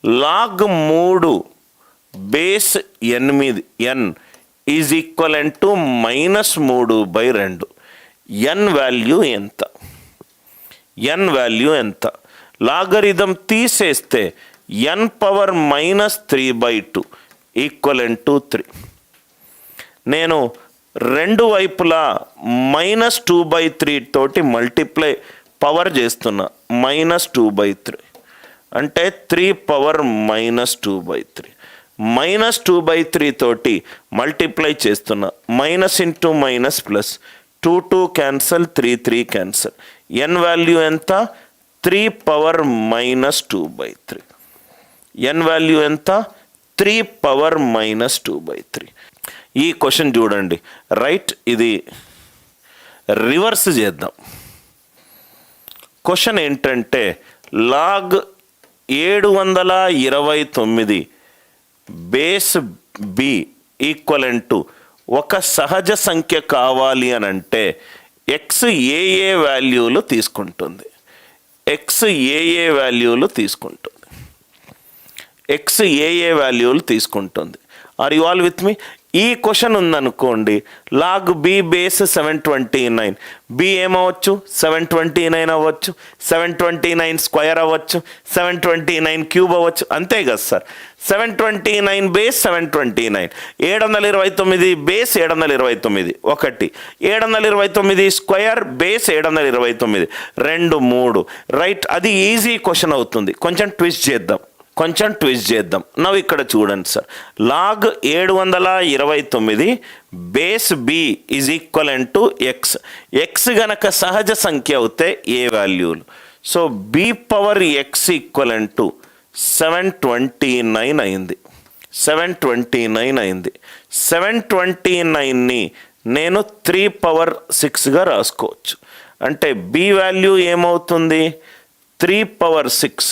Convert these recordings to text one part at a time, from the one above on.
Log 3 base 8 n is equivalent to -3/2. n value ఎంత? n value ఎంత? Logarithm తీసేస్తే n power -3/2 equivalent to 3. నేను రెండు వైపులా -2/3 తోటి మల్టిప్లై పవర్ చేస్తున్నా. -2/3 అంటే 3 పవర్ -2/3. -2/3 తోటి మల్టిప్లై చేస్తున్నా. Minus into minus plus, 2 2 cancel, 3 3 cancel. n value ఎంత? 3 పవర్ -2/3. n వాల్యూ ఎంత? 3 పవర్ -2/3. ఈ క్వశ్చన్ చూడండి, రైట్. ఇది రివర్స్ చేద్దాం. క్వశ్చన్ ఏంటంటే log 729 base B equivalent to ఒక సహజ సంఖ్య కావాలి అని అంటే ఎక్స్ ఏ వాల్యూలు తీసుకుంటుంది. ఎక్స్ ఏ వాల్యూలు తీసుకుంటుంది. ఎక్స్ ఏ వాల్యూలు తీసుకుంటుంది. Are you all with me? ఈ క్వశ్చన్ ఉందనుకోండి, లాగ్ బి బేస్ 729. బి ఏమవచ్చు? 729 అవ్వచ్చు, 729 స్క్వయర్ అవ్వచ్చు, 729 క్యూబ్ అవ్వచ్చు. అంతే కదా సార్? 729 బేస్ 729, 729 బేస్ 729 ఒకటి, 729 స్క్వయర్ బేస్ 729 2 3. రైట్. అది ఈజీ క్వశ్చన్ అవుతుంది. కొంచెం ట్విస్ట్ చేద్దాం. నవ్వు ఇక్కడ చూడండి sir, log 729 base B is equivalent to X. X గనక సహజ సంఖ్య అవుతే ఏ వాల్యూలు? So B power X equivalent to 729 అయింది. 729ని నేను 3 పవర్ 6గా రాసుకోవచ్చు. అంటే బి వాల్యూ ఏమవుతుంది? 3 పవర్ 6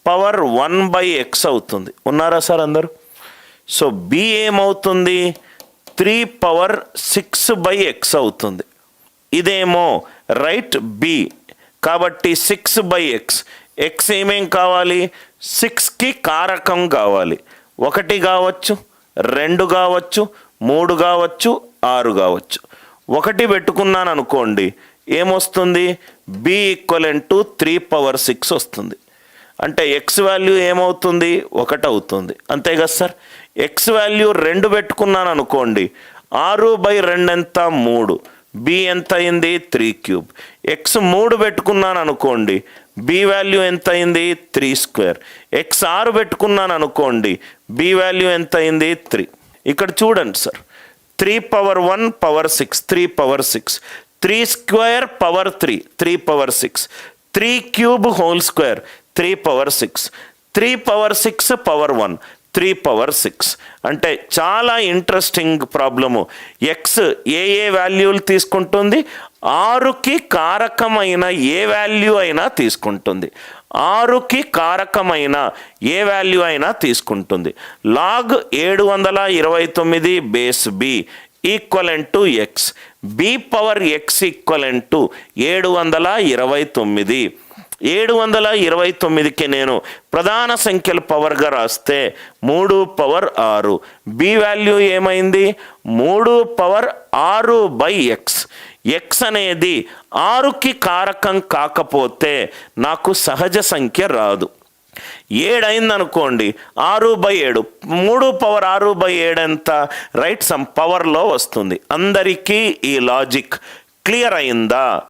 పవర్ 1/x అవుతుంది. ఉన్నారా సార్ అందరూ? సో బి ఏమవుతుంది? 3 పవర్ 6/x అవుతుంది. ఇదేమో రైట్ బి, కాబట్టి 6/x. ఎక్స్ ఏమేం కావాలి? 6కి కారకం కావాలి. 1 కావచ్చు, 2 కావచ్చు, 3 కావచ్చు, 6 కావచ్చు. 1 పెట్టుకున్నాను అనుకోండి, ఏమొస్తుంది? బి ఈక్వలెంట్ టు 3 పవర్ 6 వస్తుంది. అంటే ఎక్స్ వాల్యూ ఏమవుతుంది? 1 అవుతుంది. అంతే కదా సార్? ఎక్స్ వాల్యూ 2 పెట్టుకున్నాను అనుకోండి, 6/2 ఎంత? 3. బి ఎంత అయింది? 3 క్యూబ్. ఎక్స్ 3 పెట్టుకున్నాను అనుకోండి, బి వాల్యూ ఎంత అయింది? 3 స్క్వేర్. ఎక్స్ 6 పెట్టుకున్నాను అనుకోండి, బి వాల్యూ ఎంత అయింది? 3. ఇక్కడ చూడండి sir, 3 power 1 power 6, 3 power 6, 3 square power 3, 3 power 6, 3 cube whole square, 3 power 6, 3 power 6 power 1, 3 power 6. అంటే చాలా ఇంట్రెస్టింగ్ ప్రాబ్లము. ఎక్స్ ఏ వాల్యూలు తీసుకుంటుంది? 6కి కారకమైన ఏ వాల్యూ అయినా తీసుకుంటుంది. 6కి కారకమైన ఏ వాల్యూ అయినా తీసుకుంటుంది. Log 729 base B equivalent to X. B power X equivalent to 729. 729కి నేను ప్రధాన సంఖ్యల పవర్గా రాస్తే 3 పవర్ 6. బి వాల్యూ ఏమైంది? 3 పవర్ 6/x. ఎక్స్ అనేది 6కి కారకం కాకపోతే నాకు సహజ సంఖ్య రాదు. 7 అయిందనుకోండి, 6/7, 3 పవర్ 6/7 ఎంత? రైట్, సమ్ పవర్లో వస్తుంది. అందరికీ ఈ లాజిక్ క్లియర్ అయిందా?